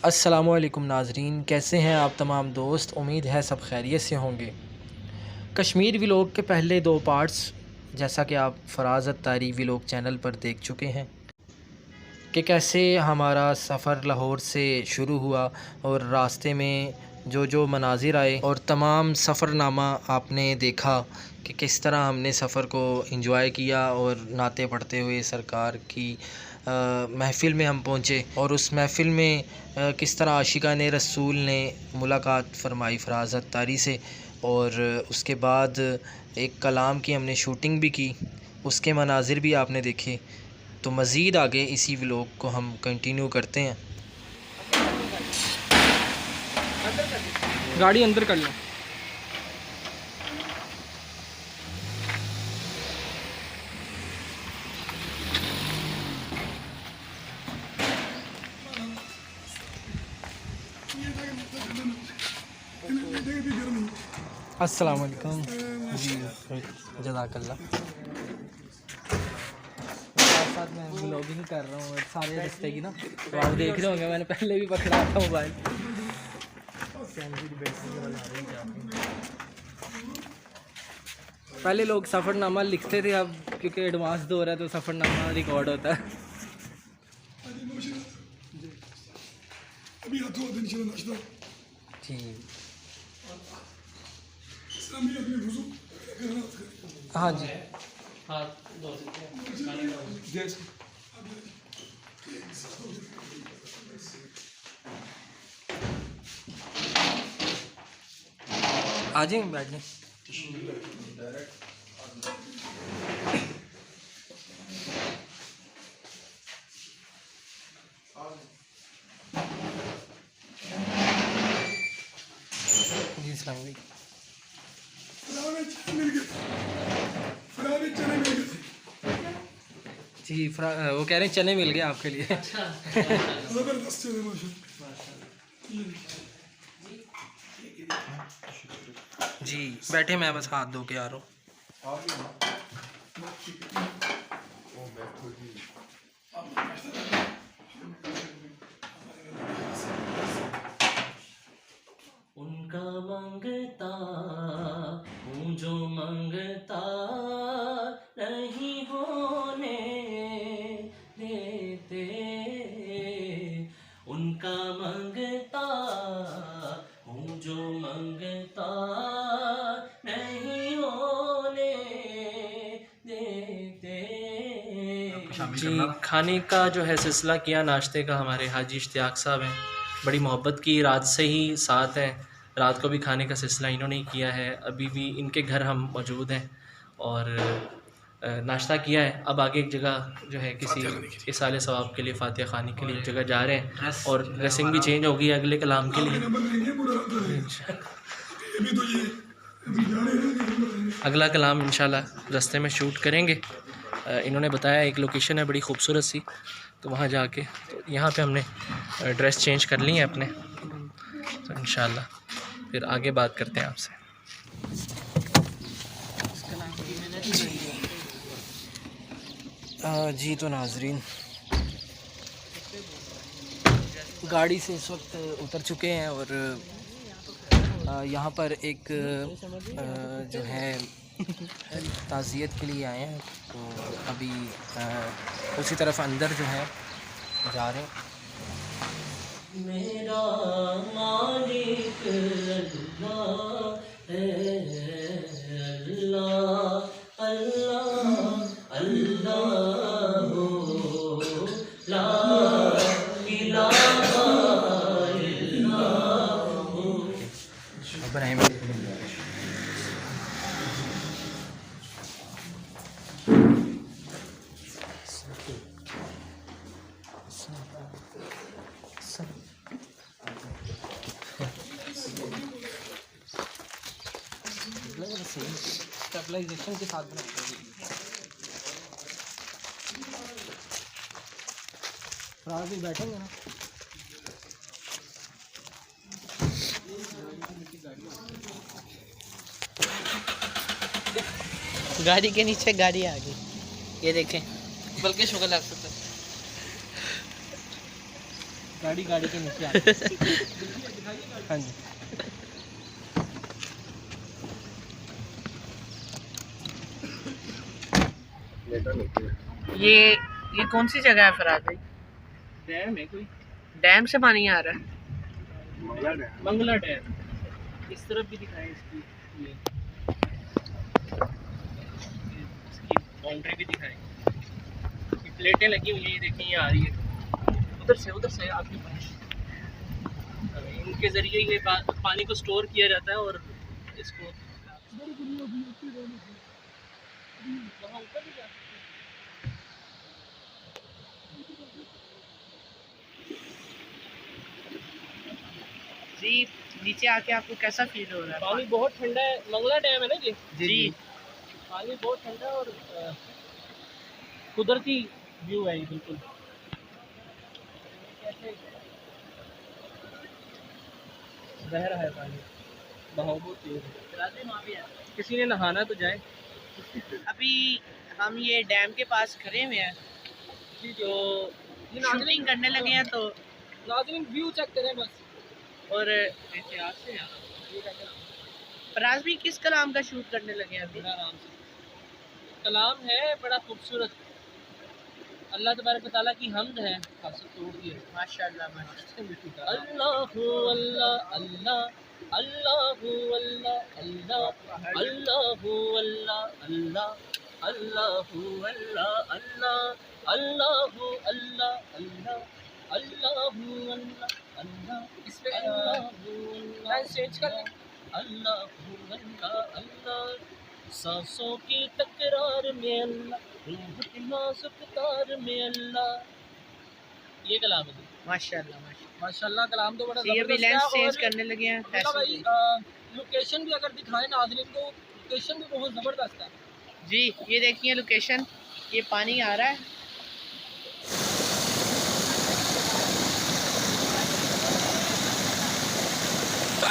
अस्सलामुअलैकुम नाज़रीन, कैसे हैं आप तमाम दोस्त। उम्मीद है सब खैरियत से होंगे। कश्मीर व्लॉग के पहले दो पार्ट्स जैसा कि आप फराज़ अत्तारी व्लॉग चैनल पर देख चुके हैं कि कैसे हमारा सफ़र लाहौर से शुरू हुआ और रास्ते में जो जो मनाजिर आए और तमाम सफ़रनामा आपने देखा कि किस तरह हमने सफ़र को एंजॉय किया और नाते पढ़ते हुए सरकार की महफ़िल में हम पहुँचे और उस महफ़िल में किस तरह आशिकान रसूल ने मुलाकात फ़रमाई फराज़ अत्तारी से। और उसके बाद एक कलाम की हमने शूटिंग भी की, उसके मनाजिर भी आपने देखे। तो मज़ीद आगे इसी व्लॉग को हम कंटिन्यू करते हैं। गाड़ी अंदर कर लो। अस्सलाम वालेकुम जी, जज़ाकल्लाह। साथ मैं व्लॉगिंग कर रहा हूँ सारे रिश्ते की ना, तो आप देख रहे होंगे मैंने पहले भी पकड़ा था मोबाइल। पहले लोग सफ़रनामा लिखते थे, अब क्योंकि एडवांस दौर है तो सफ़रनामा रिकॉर्ड होता है। जी हाँ जी, आ जाए बैठ जाए। जी अस्सलाम वालेकुम। जी वो कह रहे हैं चने मिल गए आपके लिए। जी बैठे, मैं बस हाथ धो के आ रहा हूँ। उनका मंगता हूँ जो मंगता नहीं होने देते, उनका मंगता हूँ जो मंगता नहीं होने देते। जी खाने का जो है सिलसिला किया, नाश्ते का हमारे हाजी इश्तियाक साहब हैं, बड़ी मोहब्बत की, रात से ही साथ हैं। रात को भी खाने का सिलसिला इन्होंने ही किया है, अभी भी इनके घर हम मौजूद हैं और नाश्ता किया है। अब आगे एक जगह जो है किसी इसाले सवाब के लिए, फातिहा खानी के लिए एक जगह जा रहे हैं और ड्रेसिंग भी चेंज होगी अगले कलाम के लिए। अगला कलाम इंशाल्लाह रास्ते में शूट करेंगे। इन्होंने बताया एक लोकेशन है बड़ी खूबसूरत सी, तो वहाँ जाके तो यहाँ पे हमने ड्रेस चेंज कर ली है अपने, तो इंशाल्लाह फिर आगे बात करते हैं आपसे। जी तो नाजरीन, गाड़ी से इस वक्त उतर चुके हैं और यहाँ पर एक जो है ताज़ियत के लिए आए हैं, तो अभी उसी तरफ अंदर जो है जा रहे हैं। मेरा मालिक अल्लाह है, अल्लाह अल्लाह अल्लाह हो, ला इलाहा इल्लल्लाह हो। स्टेबलाइजेशन के साथ बनाते हैं। रात भी बैठेंगे ना, गाड़ी के नीचे गाड़ी आ गई, ये देखें, बल्कि शुगर लग सकता है। गाड़ी के नीचे आती है। हाँ जी। ये कौन सी जगह है फराज भाई? डैम है कोई। डैम से पानी आ रहा है? मंगला डैम। इस तरफ भी दिखाएं इसकी बाउंड्री भी दिखाएं। प्लेटें लगी हुई हैं, ये देखिए ये आ रही है उधर से आपके पास। इनके ज़रिए ये पानी को स्टोर किया जाता है और इसको वहाँ ऊपर भी जा सकते हैं। जी नीचे आके आपको कैसा फील हो रहा है? पानी बहुत ठंडा है। मंगला डैम है ना जी? जी पानी बहुत ठंडा और कुदरती व्यू है ये बिल्कुल। बह रहा है पानी, बहाव बहुत तेज है। किसी ने नहाना तो जाए। अभी हम ये डैम के पास खड़े हुए हैं तो शूटिंग करने लगे हैं, तो नाज़रीन व्यू चेक करें बस। और फराज भी किस कलाम का शूट करने लगे हैं अभी? आराम से कलाम है बड़ा खूबसूरत। अल्लाह तबारक व तआला की हम्द है, हासिल तोड़ दी है माशाल्लाह माशाल्लाह। अल्लाहु अल्लाह अल्लाह अल्लाहु अल्लाह अल्लाह अल्लाहु अल्लाह अल्लाह अल्लाहु अल्लाह अल्लाह अल्लाहु अल्लाह अल्लाह अल्लाहु अल्लाह अल्लाह। इस पे लाइन चेंज कर लें। अल्लाहु अल्लाह अल्लाह सांसों की तकरार में अल्लाह, रूह की नाजुक तार में अल्लाह। ये कलाम है माशाल्लाह माशाल्लाह। कलाम तो बड़ा जबरदस्त है। ये भी लेंस चेंज करने लगे हैं भाई। लोकेशन भी अगर दिखाएं नाज़रीन को, लोकेशन भी बहुत ज़बरदस्त है जी। ये देखिए लोकेशन, ये पानी आ रहा है।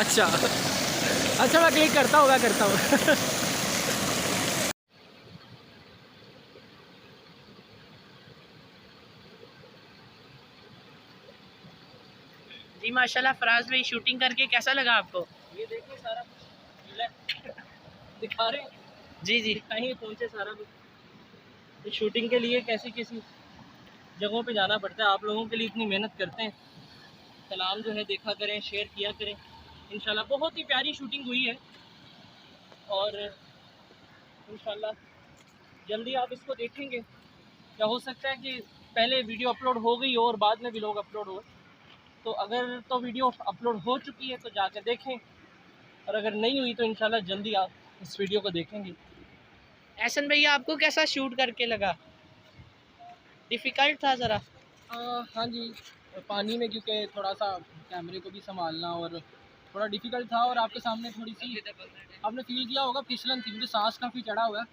अच्छा मैं क्लिक करता हूँ। जी माशाल्लाह। फराज भाई शूटिंग करके कैसा लगा आपको? ये देखिए सारा कुछ दिखा रहे हैं। जी कहीं पहुँचे सारा कुछ। तो शूटिंग के लिए कैसी जगहों पे जाना पड़ता है, आप लोगों के लिए इतनी मेहनत करते हैं। कलाम जो है देखा करें, शेयर किया करें। इंशाल्लाह बहुत ही प्यारी शूटिंग हुई है और इंशाल्लाह जल्दी आप इसको देखेंगे। क्या हो सकता है कि पहले वीडियो अपलोड हो गई हो और बाद में भी लोग अपलोड हो, तो अगर तो वीडियो अपलोड हो चुकी है तो जाकर देखें, और अगर नहीं हुई तो इंशाल्लाह जल्दी आप इस वीडियो को देखेंगे। एहसन भैया आपको कैसा शूट करके लगा? डिफ़िकल्ट था ज़रा? हाँ जी, पानी में क्योंकि थोड़ा सा कैमरे को भी संभालना और थोड़ा डिफ़िकल्ट था। और आपके सामने थोड़ी सी आपने फील किया होगा फिसलन थी, मुझे सांस काफ़ी चढ़ा हुआ है,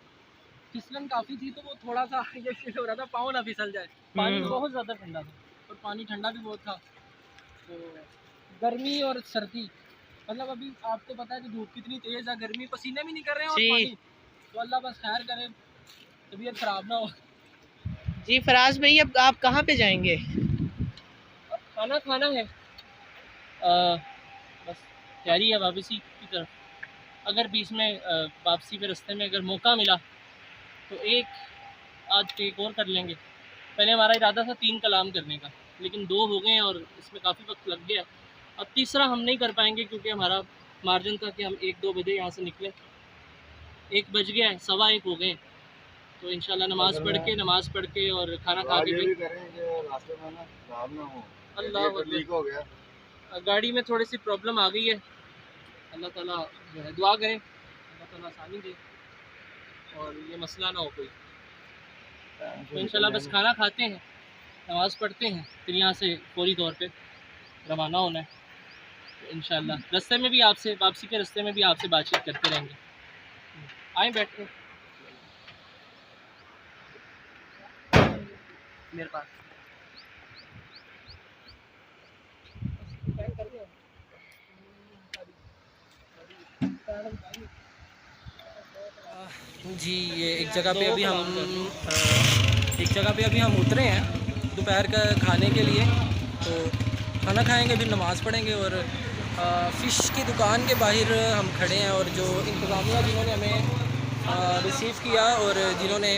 फिसलन काफ़ी थी, तो वो थोड़ा सा ये फील हो रहा था पाँव ना फिसल जाए। पानी बहुत ज़्यादा ठंडा था और पानी ठंडा भी बहुत था। तो गर्मी और सर्दी, मतलब अभी आपको पता है कि धूप कितनी तेज़ है, गर्मी पसीने भी नहीं कर रहे हैं और पानी, तो अल्लाह बस खैर करे, तबीयत ख़राब ना हो। जी फराज भाई अब आप कहाँ पे जाएंगे? अब खाना खाना है, बस तैयारी है वापसी की तरफ। अगर बीच में वापसी के रास्ते में अगर मौका मिला तो आज टेक और कर लेंगे। पहले हमारा इरादा था 3 कलाम करने का, लेकिन 2 हो गए और इसमें काफ़ी वक्त लग गया। अब तीसरा हम नहीं कर पाएंगे क्योंकि हमारा मार्जिन था कि हम 1-2 बजे यहाँ से निकले। 1 बज गया है, 1:15 हो गए। तो इंशाल्लाह नमाज़ पढ़ के और खाना खा के अल्लाह गाड़ी में थोड़ी सी प्रॉब्लम आ गई है। अल्लाह ताला जो है दुआ करें, अल्लाह ताला आसानी दे और ये मसला ना हो कोई। तो इंशाल्लाह बस खाना खाते हैं, नमाज़ पढ़ते हैं, फिर यहाँ से फौरी तौर पे रवाना होना है। तो इंशाल्लाह रास्ते में भी आपसे, वापसी के रास्ते में भी आपसे बातचीत करते रहेंगे। आए बैठे मेरे पास। जी ये एक जगह पे अभी हम उतरे हैं दोपहर का खाने के लिए। तो खाना खाएंगे, फिर नमाज़ पढ़ेंगे। और फ़िश की दुकान के बाहर हम खड़े हैं और जो इंतज़ामिया जिन्होंने हमें रिसीव किया और जिन्होंने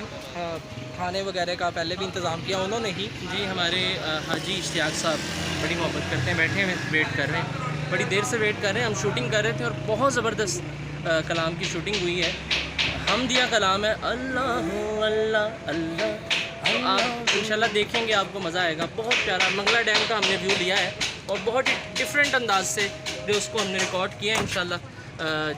खाने वगैरह का पहले भी इंतज़ाम किया, उन्होंने ही जी हमारे हाजी इश्तियाक साहब बड़ी मोहब्बत करते हैं, बैठे हुए वेट कर रहे हैं, बड़ी देर से वेट कर रहे हैं। हम शूटिंग कर रहे थे और बहुत ज़बरदस्त कलाम की शूटिंग हुई है। हम दिया कलाम है अल्लाह अल्लाह अल्लाह। तो आप इंशाल्लाह देखेंगे, आपको मज़ा आएगा। बहुत प्यारा मंगला डैम का हमने व्यू लिया है और बहुत ही डिफरेंट अंदाज से जो उसको हमने रिकॉर्ड किया है। इंशाल्लाह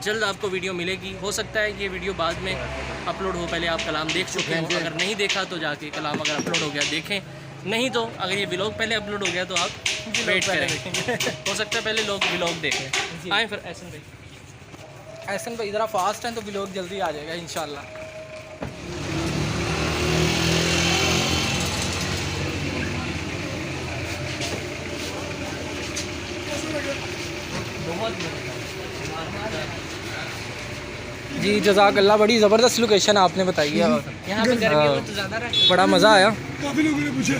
जल्द आपको वीडियो मिलेगी। हो सकता है ये वीडियो बाद में अपलोड हो, पहले आप कलाम देख चुके हैं। अगर नहीं देखा तो जाके कलाम अगर अपलोड हो गया देखें, नहीं तो अगर ये व्लॉग पहले अपलोड हो गया तो आप वेट करें। हो सकता है पहले लोग व्लॉग देखें। आए फिर एहसन भाई ज़रा फास्ट हैं तो व्लॉग जल्दी आ जाएगा इंशाल्लाह। जी जज़ाकल्लाह, बड़ी ज़बरदस्त लोकेशन आपने बताई है। यहाँ पे गर्मी तो ज़्यादा है, बड़ा मज़ा आया। काफ़ी लोगों ने पूछा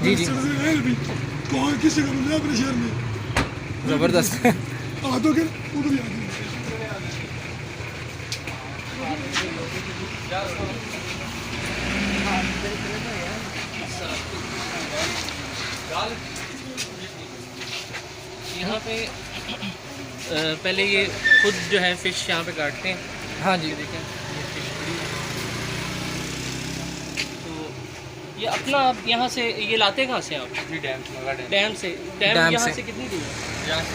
जी जी कौन किस जगह मिल रहा है अपने शहर में, ज़बरदस्त। आ तो कर उधर भी आ गए। यहाँ पे पहले ये खुद जो है फ़िश यहाँ पे काटते हैं। हाँ जी, देखें ये फ़िश बड़ी है। तो ये अपना आप यहाँ से ये लाते कहाँ से आप? डैम से। डैम यहाँ से कितनी दूर है? यहाँ से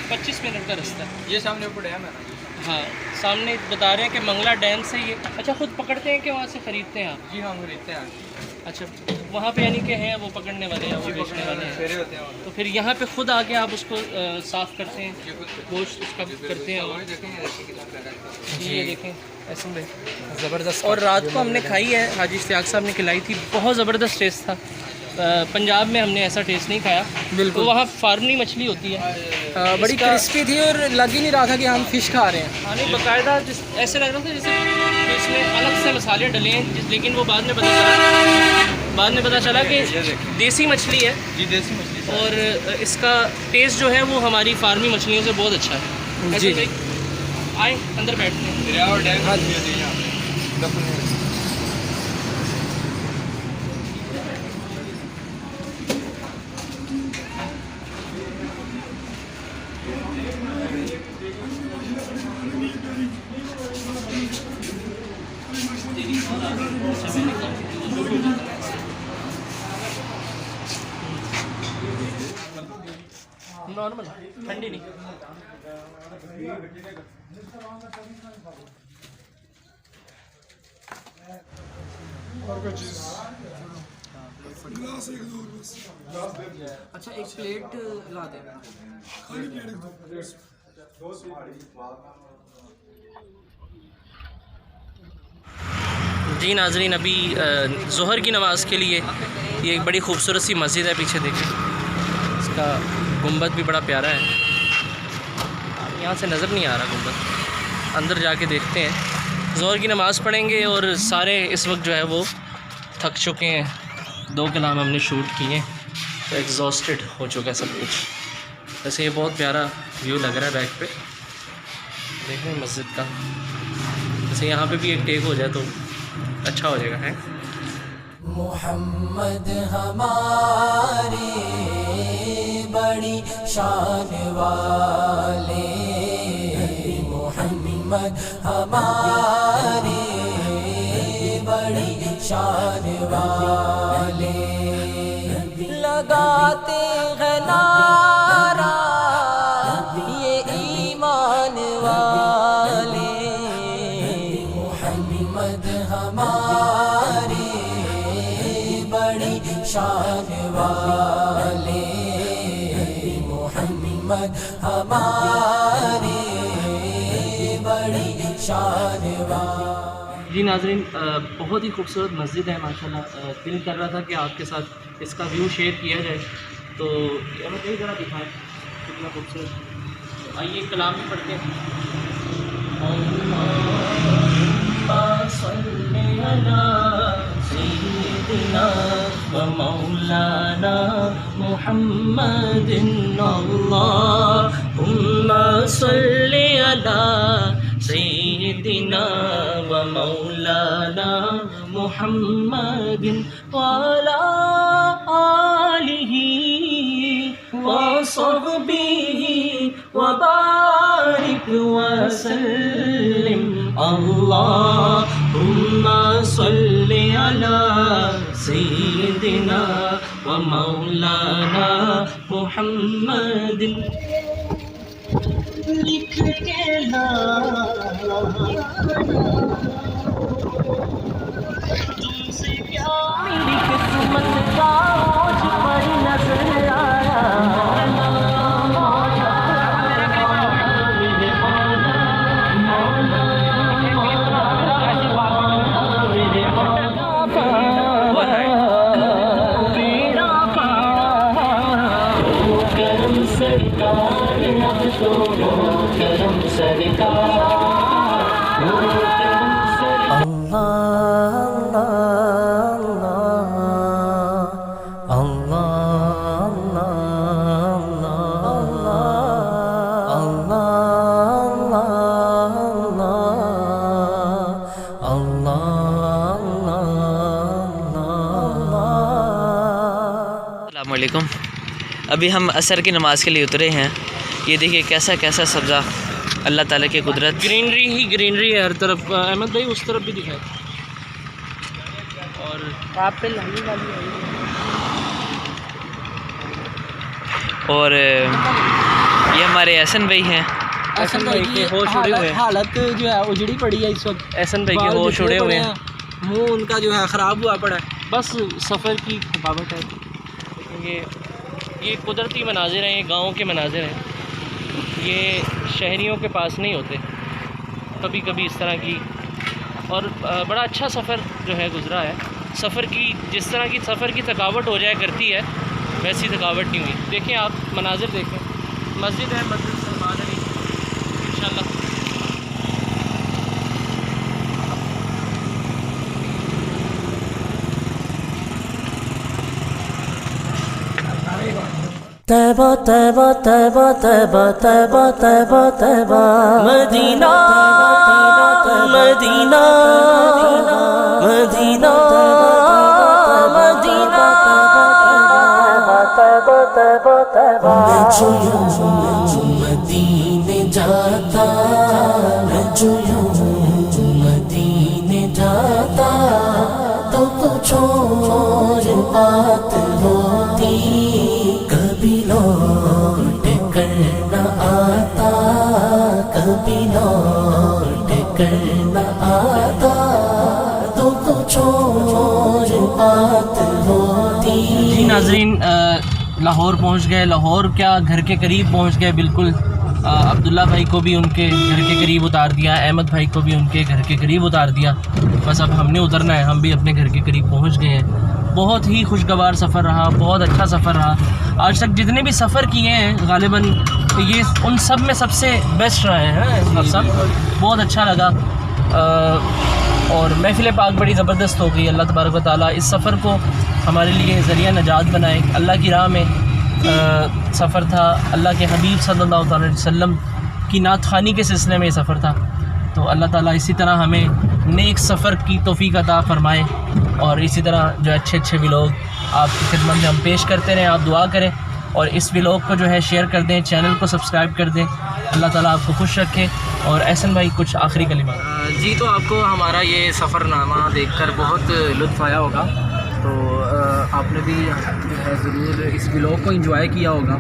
25 मिनट का रास्ता है। ये सामने ऊपर डैम है ना। हाँ, सामने बता रहे हैं कि मंगला डैम से ये। अच्छा, खुद पकड़ते हैं कि वहाँ से ख़रीदते हैं आप? जी हाँ, खरीदते हैं। अच्छा, वहाँ पे यानी कि हैं वो पकड़ने वाले हैं, वो बेचने वाले हैं। फेरे होते हैं तो फिर यहाँ पे खुद आके आप उसको साफ़ करते हैं, गोश्त उसका करते हैं। वही देखें जी ये देखें ऐसे में ज़बरदस्त। और रात को हमने खाई है, हाजी इश्तियाक साहब ने खिलाई थी, बहुत ज़बरदस्त टेस्ट था। पंजाब में हमने ऐसा टेस्ट नहीं खाया। बिल्कुल। तो वहाँ फार्मी मछली होती है, बड़ी क्रिस्पी थी और लग ही नहीं रहा था कि हम फ़िश खा रहे हैं। हाँ नहीं, बाकायदा ऐसे लग रहा था जैसे इसमें अलग से मसाले डले हैं, लेकिन वो बाद में पता चला कि देसी मछली है। जी देसी मछली। और इसका टेस्ट जो है वो हमारी फार्मी मछलियों से बहुत अच्छा है। जी। ऐसे भाई आए अंदर बैठते हैं। दरिया और डैम भी होते हैं यहाँ पे। नॉर्मल, ठंडी नहीं। और कोई चीज़ गिलास एक दो बस, अच्छा, एक प्लेट ला दें। खाली प्लेट एक दो। जी नाजरीन, अभी ज़ोहर की नमाज़ के लिए ये एक बड़ी खूबसूरत सी मस्जिद है, पीछे देखें, इसका गुंबद भी बड़ा प्यारा है। यहाँ से नज़र नहीं आ रहा गुंबद, अंदर जाके देखते हैं। ज़ोहर की नमाज़ पढ़ेंगे और सारे इस वक्त जो है वो थक चुके हैं। 2 कलाम हमने शूट किए, तो एग्जॉस्टेड हो चुका है सब कुछ। वैसे ये बहुत प्यारा व्यू लग रहा है बैक पे, देख रहे हैं मस्जिद का। वैसे यहाँ पे भी एक टेक हो जाए तो अच्छा हो जाएगा। है मोहम्मद हमारे बड़ी शान वाले, मोहम्मद हमारे बड़ी शान वाले, लगाते हैं नारा ये ईमान वाले, मोहम्मद हमारे बड़ी शान वाले, मोहम्मद हमारे बड़ी शान वाले। जी नाज़रीन, बहुत ही खूबसूरत मस्जिद है माशाल्लाह। दिल कर रहा था कि आपके साथ इसका व्यू शेयर किया जाए, तो हमें कई जगह दिखाएं कितना खूबसूरत। आइए कलाम भी पढ़ते हैं। सय्यिदिना व मौलाना मुहम्मदिन अल्लाहुम्मा सल्लि अला सय्यिदिना व मौलाना मुहम्मदिन व अला आलिहि व सहबिहि व बारिक व सल्लिम अल्लाहुम्मा सल्लि अला सय्यिदिना व मौलाना मुहम्मदिन लिख के ला तुमसे प्यार मेरी किस्मत का मुझ पर नजर आया करम सरकार अब तो करम सरकार अस्सलामुअलैकुम। अभी हम असर की नमाज़ के लिए उतरे हैं। ये देखिए कैसा कैसा सब्ज़ा, अल्लाह ताला की कुदरत। ग्रीनरी ही ग्रीनरी है हर तरफ। अहमद भाई उस तरफ भी दिखाए। और और ये हमारे एहसन भाई हैं। एहसन भाई के होश उड़े हुए हैं। हालत जो है उजड़ी पड़ी है इस वक्त। एहसन भाई के होश उड़े हुए हैं। मुंह उनका जो है ख़राब हुआ पड़ा है। बस सफ़र की थकावट है। ये कुदरती मनाजिर हैं, ये गाँव के मनाजिर हैं। ये शहरियों के पास नहीं होते। कभी कभी इस तरह की। और बड़ा अच्छा सफ़र जो है गुज़रा है। सफ़र की जिस तरह की सफ़र की थकावट हो जाया करती है वैसी थकावट नहीं हुई। देखें आप मनाजिर देखें। मस्जिद है मस्जिद सलमान अली इंशाल्लाह। तैबा तैबा तैबा तैबा तैबा तैबा तैबा मदीना मदीना मदीना मदीना तैबा तैबा तैबा जो मदीने जाता जो मदीने जाता तो कुछ और बात होती कभी लौट कर न आता कभी लौट कर न आता तो कुछ और बात होती। जी नाज़रीन, लाहौर पहुंच गए। लाहौर क्या घर के करीब पहुंच गए बिल्कुल। अब्दुल्ला भाई को भी उनके घर के करीब उतार दिया, अहमद भाई को भी उनके घर के करीब उतार दिया। बस अब हमने उतरना है, हम भी अपने घर के करीब पहुंच गए हैं। बहुत ही खुशगवार सफ़र रहा, बहुत अच्छा सफ़र रहा। आज तक जितने भी सफ़र किए हैं गालिबन ये उन सब में सबसे बेस्ट रहे हैं। सब बहुत अच्छा लगा। और महफ़िल पाक बड़ी ज़बरदस्त हो गई। अल्लाह तबारक व तआला इस सफ़र को हमारे लिए ज़रिया नजात बनाए। अल्लाह की राह में सफ़र था। अल्लाह के हबीब सल्लल्लाहु अलैहि वसल्लम की नात ख़ानी के सिलसिले में ये सफ़र था। तो अल्लाह ताला इसी तरह हमें नेक सफ़र की तौफ़ीक़ अता फ़रमाए और इसी तरह जो अच्छे अच्छे व्लॉग आपकी खिदमत में हम पेश करते रहें। आप दुआ करें और इस व्लॉग को जो है शेयर कर दें, चैनल को सब्सक्राइब कर दें। अल्लाह ताला आपको खुश रखे। और एहसन भाई कुछ आखिरी कलिमा। जी, तो आपको हमारा ये सफ़रनामा देखकर बहुत लुत्फ़ आया होगा। तो आपने भी जो है ज़रूर इस व्लॉग को एंजॉय किया होगा।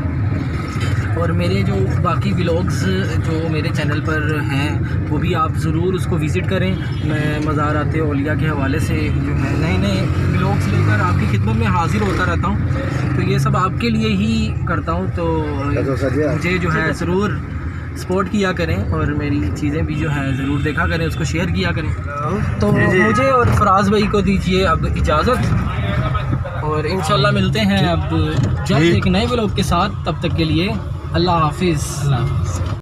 और मेरे जो बाकी व्लॉग्स जो मेरे चैनल पर हैं वो भी आप ज़रूर उसको विज़िट करें। मैं मज़ारात औलिया के हवाले से जो है नए नए व्लॉग्स लेकर आपकी खिदमत में हाज़िर होता रहता हूँ। तो ये सब आपके लिए ही करता हूँ। तो मुझे जो है ज़रूर सपोर्ट किया करें और मेरी चीज़ें भी जो है ज़रूर देखा करें, उसको शेयर किया करें। तो मुझे और फराज भाई को दीजिए अब इजाज़त और इंशाल्लाह मिलते हैं अब जल्द एक नए व्लॉग के साथ। तब तक के लिए अल्लाह हाफिज़।